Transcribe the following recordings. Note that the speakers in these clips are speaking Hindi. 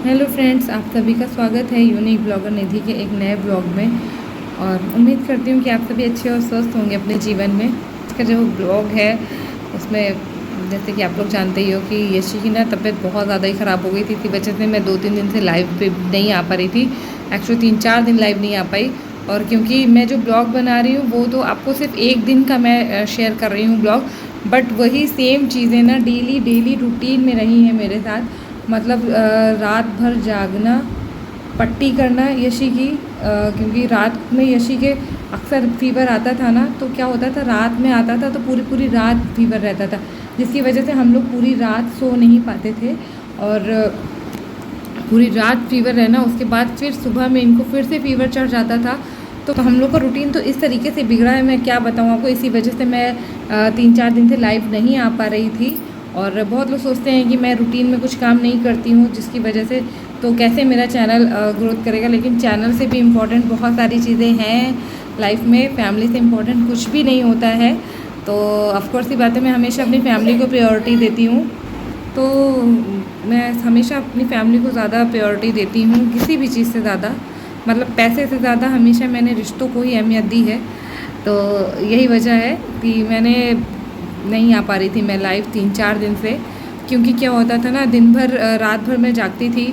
हेलो फ्रेंड्स, आप सभी का स्वागत है यूनिक ब्लॉगर निधि के एक नए ब्लॉग में। और उम्मीद करती हूँ कि आप सभी अच्छे और स्वस्थ होंगे अपने जीवन में। इसका जो ब्लॉग है उसमें जैसे कि आप लोग जानते ही हो कि यशी की ना तबीयत बहुत ज़्यादा ही ख़राब हो गई थी। इसी वजह से मैं 2-3 दिन से लाइव पे नहीं आ पा रही थी। एक्चुअली 3-4 दिन लाइव नहीं आ पाई। और क्योंकि मैं जो ब्लॉग बना रही हूँ वो तो आपको सिर्फ एक दिन का मैं शेयर कर रही हूँ ब्लॉग, बट वही सेम चीज़ें ना डेली डेली रूटीन में रही हैं मेरे साथ। मतलब रात भर जागना, पट्टी करना यशी की, क्योंकि रात में यशी के अक्सर फीवर आता था ना, तो क्या होता था रात में आता था तो पूरी पूरी रात फीवर रहता था, जिसकी वजह से हम लोग पूरी रात सो नहीं पाते थे। और पूरी रात फीवर रहना, उसके बाद फिर सुबह में इनको फिर से फीवर चढ़ जाता था। तो हम लोग का रूटीन तो इस तरीके से बिगड़ा है, मैं क्या बताऊँ आपको। इसी वजह से मैं 3-4 दिन से लाइव नहीं आ पा रही थी। और बहुत लोग सोचते हैं कि मैं रूटीन में कुछ काम नहीं करती हूँ जिसकी वजह से तो कैसे मेरा चैनल ग्रोथ करेगा। लेकिन चैनल से भी इम्पॉर्टेंट बहुत सारी चीज़ें हैं लाइफ में। फैमिली से इम्पॉर्टेंट कुछ भी नहीं होता है। तो ऑफकोर्स ही बात है, मैं हमेशा अपनी फैमिली को प्रायोरिटी देती हूँ। तो मैं हमेशा अपनी फैमिली को ज़्यादा प्रायोरिटी देती हूँ, किसी भी चीज़ से ज़्यादा। मतलब पैसे से ज़्यादा हमेशा मैंने रिश्तों को ही अहमियत दी है। तो यही वजह है कि मैंने नहीं आ पा रही थी मैं लाइव 3-4 दिन से। क्योंकि क्या होता था ना, दिन भर रात भर मैं जागती थी,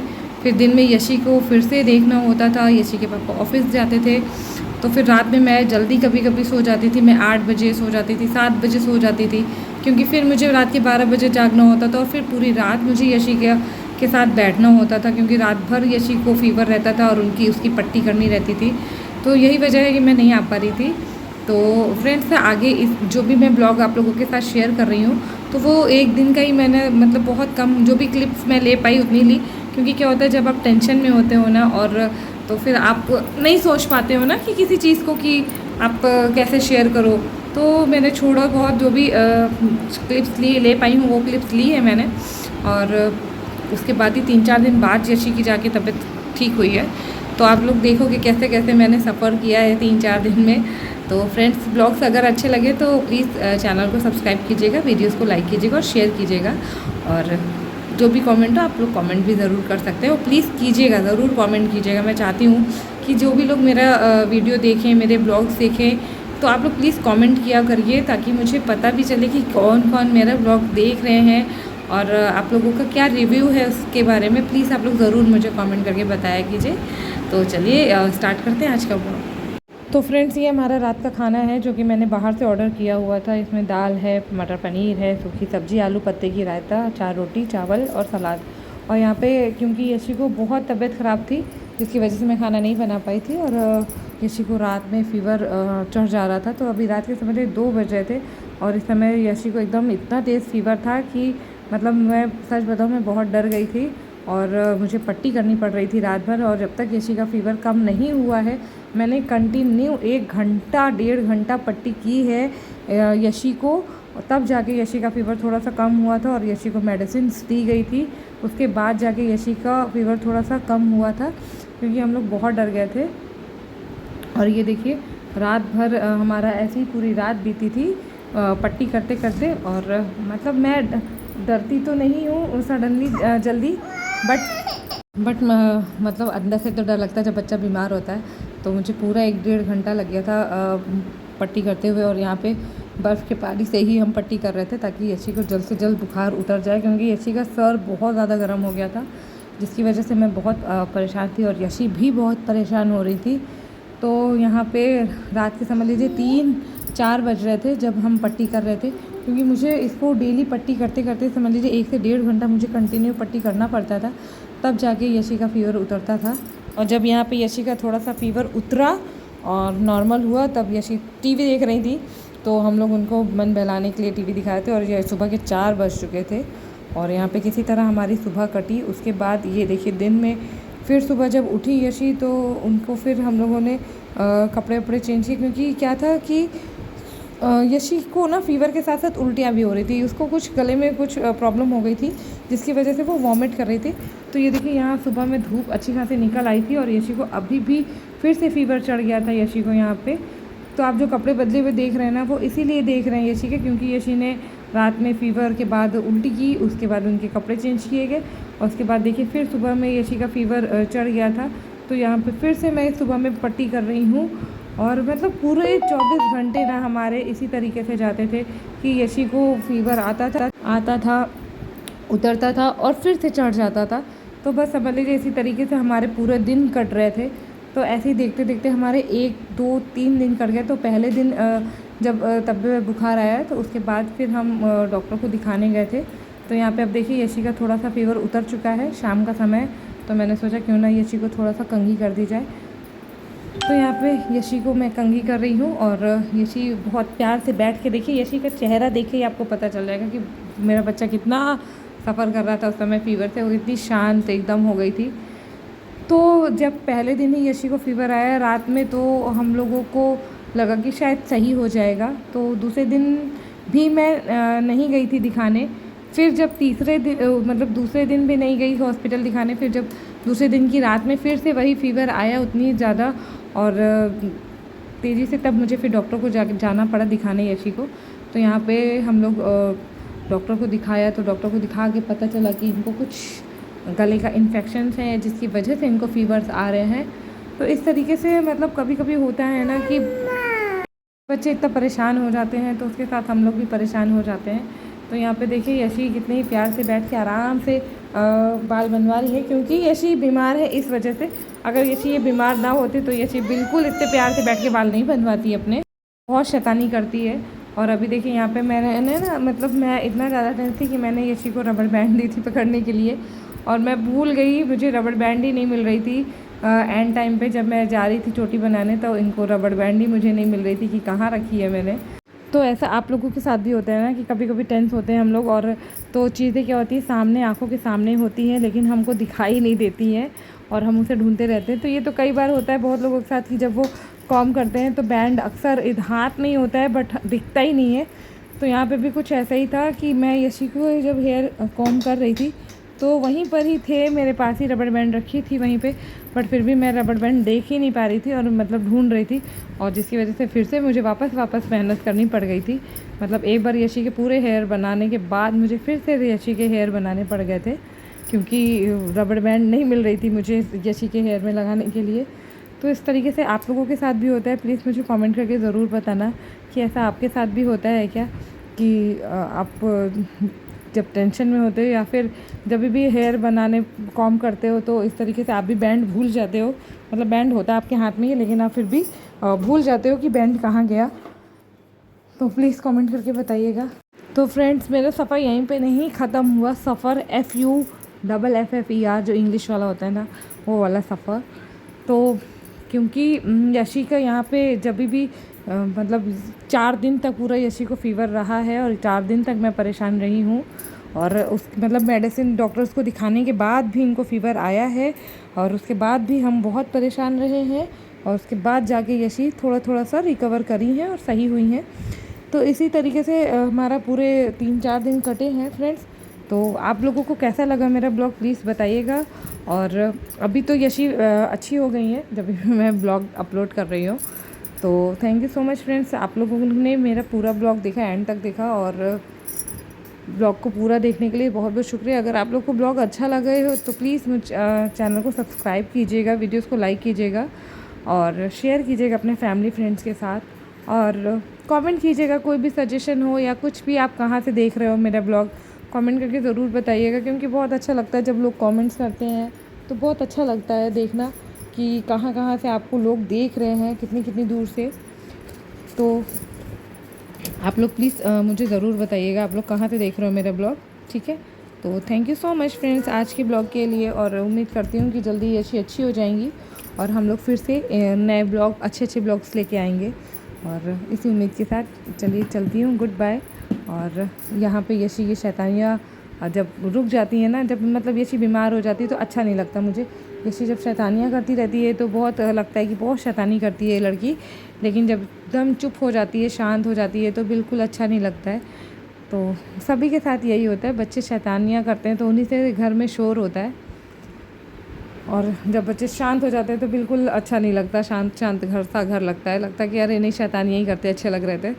फिर दिन में यशी को फिर से देखना होता था। यशी के पापा ऑफिस जाते थे, तो फिर रात में मैं जल्दी कभी कभी सो जाती थी। मैं 8 बजे सो जाती थी, 7 बजे सो जाती थी, क्योंकि फिर मुझे रात के 12 बजे जागना होता था। और फिर पूरी रात मुझे यशी के साथ बैठना होता था, क्योंकि रात भर यशी को फीवर रहता था और उसकी पट्टी करनी रहती थी। तो यही वजह है कि मैं नहीं आ पा रही थी। तो फ्रेंड्स, आगे इस जो भी मैं ब्लॉग आप लोगों के साथ शेयर कर रही हूँ तो वो एक दिन का ही मैंने, मतलब बहुत कम जो भी क्लिप्स मैं ले पाई उतनी ली। क्योंकि क्या होता है जब आप टेंशन में होते हो ना, और तो फिर आप नहीं सोच पाते हो ना कि किसी चीज़ को कि आप कैसे शेयर करो। तो मैंने छोड़ा बहुत जो भी क्लिप्स ले पाई हूँ वो क्लिप्स ली है मैंने। और उसके बाद ही 3-4 दिन बाद यशी की जाके तबीयत ठीक हुई है। तो आप लोग देखो कि कैसे कैसे मैंने सफ़र किया है 3-4 दिन में। तो फ्रेंड्स, ब्लॉग्स अगर अच्छे लगे तो प्लीज़ चैनल को सब्सक्राइब कीजिएगा, वीडियोस को लाइक कीजिएगा और शेयर कीजिएगा। और जो भी कमेंट हो आप लोग कमेंट भी ज़रूर कर सकते हो, प्लीज़ कीजिएगा, ज़रूर कमेंट कीजिएगा। मैं चाहती हूँ कि जो भी लोग मेरा वीडियो देखें, मेरे ब्लॉग्स देखें, तो आप लोग प्लीज़ कमेंट किया करिए, ताकि मुझे पता भी चले कि कौन कौन मेरा ब्लॉग देख रहे हैं और आप लोगों का क्या रिव्यू है उसके बारे में। प्लीज़ आप लोग ज़रूर मुझे कमेंट करके बताया कीजिए। तो चलिए स्टार्ट करते हैं आज का ब्लॉग। तो फ्रेंड्स, ये हमारा रात का खाना है जो कि मैंने बाहर से ऑर्डर किया हुआ था। इसमें दाल है, मटर पनीर है, सूखी सब्ज़ी, आलू पत्ते की रायता, 4 रोटी, चावल और सलाद। और यहाँ पे क्योंकि यशी को बहुत तबीयत ख़राब थी, जिसकी वजह से मैं खाना नहीं बना पाई थी। और यशी को रात में फ़ीवर चढ़ जा रहा था। तो अभी रात के समय 2 बज रहे थे और इस समय यशी को एकदम इतना तेज़ फ़ीवर था कि मतलब मैं सच बताऊँ, मैं बहुत डर गई थी। और मुझे पट्टी करनी पड़ रही थी रात भर। और जब तक यशी का फ़ीवर कम नहीं हुआ है, मैंने कंटिन्यू 1 घंटा 1.5 घंटा पट्टी की है यशी को। तब जाके यशी का फ़ीवर थोड़ा सा कम हुआ था और यशी को मेडिसिन दी गई थी। उसके बाद जाके यशी का फ़ीवर थोड़ा सा कम हुआ था, क्योंकि हम लोग बहुत डर गए थे। और ये देखिए, रात भर हमारा ऐसी ही पूरी रात बीती थी पट्टी करते करते। और मतलब मैं डरती तो नहीं हूँ सडनली जल्दी, बट मतलब अंदर से तो डर लगता है जब बच्चा बीमार होता है। तो मुझे पूरा 1-1.5 घंटा लग गया था पट्टी करते हुए। और यहाँ पे बर्फ़ के पानी से ही हम पट्टी कर रहे थे, ताकि यशी को जल्द से जल्द बुखार उतर जाए, क्योंकि यशी का सर बहुत ज़्यादा गर्म हो गया था, जिसकी वजह से मैं बहुत परेशान थी और यशी भी बहुत परेशान हो रही थी। तो यहाँ पे रात के समझ लीजिए 3-4 बज रहे थे जब हम पट्टी कर रहे थे, क्योंकि मुझे इसको डेली पट्टी करते करते समझ लीजिए 1 से 1.5 घंटा मुझे कंटिन्यू पट्टी करना पड़ता था, तब जाके यशी का फ़ीवर उतरता था। और जब यहाँ पे यशी का थोड़ा सा फ़ीवर उतरा और नॉर्मल हुआ, तब यशी टीवी देख रही थी। तो हम लोग उनको मन बहलाने के लिए टीवी दिखाए थे और ये सुबह के 4 बज चुके थे। और यहाँ पे किसी तरह हमारी सुबह कटी। उसके बाद ये देखिए, दिन में फिर सुबह जब उठी यशी, तो उनको फिर हम लोगों ने कपड़े वपड़े चेंज किए, क्योंकि क्या था कि यशी को ना फ़ीवर के साथ साथ उल्टियाँ भी हो रही थी। उसको कुछ गले में कुछ प्रॉब्लम हो गई थी, जिसकी वजह से वो वॉमिट कर रही थी। तो ये देखिए, यहाँ सुबह में धूप अच्छी खासी निकल आई थी और यशी को अभी भी फिर से फ़ीवर चढ़ गया था यशी को यहाँ पे। तो आप जो कपड़े बदले हुए देख रहे हैं ना, वो इसीलिए देख रहे हैं यशी के, क्योंकि यशी ने रात में फ़ीवर के बाद उल्टी की, उसके बाद उनके कपड़े चेंज किए गए और उसके बाद देखिए फिर सुबह में यशी का फ़ीवर चढ़ गया था, तो यहाँ पे फिर से मैं सुबह में पट्टी कर रही हूँ। और मतलब पूरे 24 घंटे ना हमारे इसी तरीके से जाते थे कि यशी को फ़ीवर आता था, उतरता था और फिर से चढ़ जाता था। तो बस समझ लीजिए इसी तरीके से हमारे पूरे दिन कट रहे थे। तो ऐसे ही देखते देखते हमारे 1 2 3 दिन कट गए। तो पहले दिन जब तबीयत बुखार आया तो उसके बाद फिर हम डॉक्टर को दिखाने गए थे। तो यहाँ पे अब देखिए यशी का थोड़ा सा फ़ीवर उतर चुका है, शाम का समय। तो मैंने सोचा क्यों ना यशी को थोड़ा सा कंघी कर दी जाए। तो यहाँ पे यशी को मैं कंघी कर रही हूँ और यशी बहुत प्यार से बैठ के, देखिए यशी का चेहरा देखे ही आपको पता चल जाएगा कि मेरा बच्चा कितना सफ़र कर रहा था उस समय फ़ीवर से। वो इतनी शांत एकदम हो गई थी। तो जब पहले दिन ही यशी को फ़ीवर आया रात में, तो हम लोगों को लगा कि शायद सही हो जाएगा। तो दूसरे दिन भी मैं नहीं गई थी दिखाने। फिर जब तीसरे दिन मतलब दूसरे दिन भी नहीं गई हॉस्पिटल दिखाने। फिर जब दूसरे दिन की रात में फिर से वही फ़ीवर आया उतनी ज़्यादा और तेज़ी से, तब मुझे फिर डॉक्टर को जाना पड़ा दिखाने यशी को। तो यहाँ पे हम लोग डॉक्टर को दिखाया। तो डॉक्टर को दिखा के पता चला कि इनको कुछ गले का इन्फेक्शन है जिसकी वजह से इनको फ़ीवर्स आ रहे हैं। तो इस तरीके से मतलब कभी कभी होता है ना कि बच्चे इतना परेशान हो जाते हैं, तो उसके साथ हम लोग भी परेशान हो जाते हैं। तो यहाँ पे देखिए यशी कितने ही प्यार से बैठ के आराम से बाल बनवा रही है, क्योंकि यशी बीमार है इस वजह से। अगर यशी ये बीमार ना होती तो यशी बिल्कुल इतने प्यार से बैठ के बाल नहीं बनवाती अपने, बहुत शैतानी करती है। और अभी देखिए यहाँ पे मैंने ना मतलब मैं इतना ज़्यादा टेंस थी कि मैंने यशी को रबड़ बैंड दी थी पकड़ने के लिए, और मैं भूल गई, मुझे रबड़ बैंड ही नहीं मिल रही थी। एंड टाइम पे जब मैं जा रही थी चोटी बनाने, तो इनको रबड़ बैंड ही मुझे नहीं मिल रही थी कि कहाँ रखी है मैंने। तो ऐसा आप लोगों के साथ भी होता है ना कि कभी कभी टेंस होते हैं हम लोग, और तो चीज़ें क्या होती है सामने आंखों के सामने होती हैं लेकिन हमको दिखाई नहीं देती हैं और हम उसे ढूंढते रहते हैं। तो ये तो कई बार होता है बहुत लोगों के साथ कि जब वो कॉम करते हैं तो बैंड अक्सर हाथ में ही होता है बट दिखता ही नहीं है। तो यहाँ पे भी कुछ ऐसा ही था कि मैं यशी को जब हेयर कॉम कर रही थी तो वहीं पर ही थे, मेरे पास ही रबड़ बैंड रखी थी वहीं पे, बट फिर भी मैं रबड़ बैंड देख ही नहीं पा रही थी और मतलब ढूंढ रही थी, और जिसकी वजह से फिर से मुझे वापस मेहनत करनी पड़ गई थी। मतलब एक बार यशी के पूरे हेयर बनाने के बाद मुझे फिर से यशी के हेयर बनाने पड़ गए थे, क्योंकि रबड़ बैंड नहीं मिल रही थी मुझे यशी के हेयर में लगाने के लिए। तो इस तरीके से आप लोगों के साथ भी होता है, प्लीज़ मुझे कमेंट करके ज़रूर बताना कि ऐसा आपके साथ भी होता है क्या, कि आप जब टेंशन में होते हो या फिर जब भी हेयर बनाने कॉम करते हो तो इस तरीके से आप भी बैंड भूल जाते हो। मतलब बैंड होता है आपके हाथ में ही लेकिन आप फिर भी भूल जाते हो कि बैंड कहाँ गया। तो प्लीज़ कमेंट करके बताइएगा। तो फ्रेंड्स मेरा सफ़र यहीं पे नहीं ख़त्म हुआ, सफ़र FUFFER जो इंग्लिश वाला होता है ना, वो वाला सफ़र। तो क्योंकि यशी का यहाँ पे जब भी मतलब 4 दिन तक पूरा यशी को फ़ीवर रहा है और 4 दिन तक मैं परेशान रही हूँ, और उस मतलब मेडिसिन डॉक्टर्स को दिखाने के बाद भी इनको फ़ीवर आया है और उसके बाद भी हम बहुत परेशान रहे हैं, और उसके बाद जाके यशी थोड़ा सा रिकवर करी हैं और सही हुई हैं। तो इसी तरीके से हमारा पूरे 3-4 दिन कटे हैं फ्रेंड्स। तो आप लोगों को कैसा लगा मेरा ब्लॉग प्लीज़ बताइएगा। और अभी तो यशी अच्छी हो गई हैं जब भी मैं ब्लॉग अपलोड कर रही हूँ। तो thank you so much friends, आप लोगों ने मेरा पूरा ब्लॉग देखा, एंड तक देखा, और ब्लॉग को पूरा देखने के लिए बहुत बहुत शुक्रिया। अगर आप लोग को ब्लॉग अच्छा लगा हो तो प्लीज़ मुझ चैनल को सब्सक्राइब कीजिएगा, वीडियोस को लाइक कीजिएगा और शेयर कीजिएगा अपने फैमिली फ्रेंड्स के साथ, और कमेंट कीजिएगा कोई भी सजेशन हो या कुछ भी, आप कहाँ से देख रहे हो मेरा ब्लॉग कमेंट करके ज़रूर बताइएगा, क्योंकि बहुत अच्छा लगता है जब लोग कमेंट्स करते हैं। तो बहुत अच्छा लगता है देखना कि कहाँ से आपको लोग देख रहे हैं, कितनी दूर से। तो आप लोग प्लीज़ मुझे ज़रूर बताइएगा आप लोग कहाँ से देख रहे हो मेरा ब्लॉग, ठीक है। तो thank you so much friends आज के ब्लॉग के लिए, और उम्मीद करती हूँ कि जल्दी यशी अच्छी हो जाएंगी और हम लोग फिर से नए ब्लॉग अच्छे ब्लॉग्स लेके आएंगे। और इसी उम्मीद के साथ चलिए चलती हूँ, गुड बाय। और यहाँ पे यशी की शैतानियाँ जब रुक जाती हैं ना, जब मतलब यशी बीमार हो जाती है तो अच्छा नहीं लगता मुझे। यशी जब शैतानियाँ करती रहती है तो बहुत लगता है कि बहुत शैतानी करती है ये लड़की, लेकिन जब एकदम चुप हो जाती है, शांत हो जाती है तो बिल्कुल अच्छा नहीं लगता है। तो सभी के साथ यही होता है, बच्चे शैतानियाँ करते हैं तो उन्हीं से घर में शोर होता है, और जब बच्चे शांत हो जाते हैं तो बिल्कुल अच्छा नहीं लगता, शांत घर सा घर लगता है कि अरे नहीं शैतानियाँ ही करते अच्छे लग रहे थे।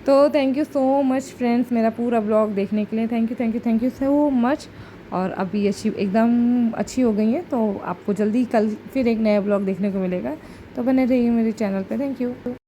तो thank you so much friends मेरा पूरा ब्लॉग देखने के लिए, थैंक यू सो मच। और अभी एकदम अच्छी हो गई हैं। तो आपको जल्दी कल फिर एक नया ब्लॉग देखने को मिलेगा। तो बने रहिए मेरे चैनल पे। Thank you.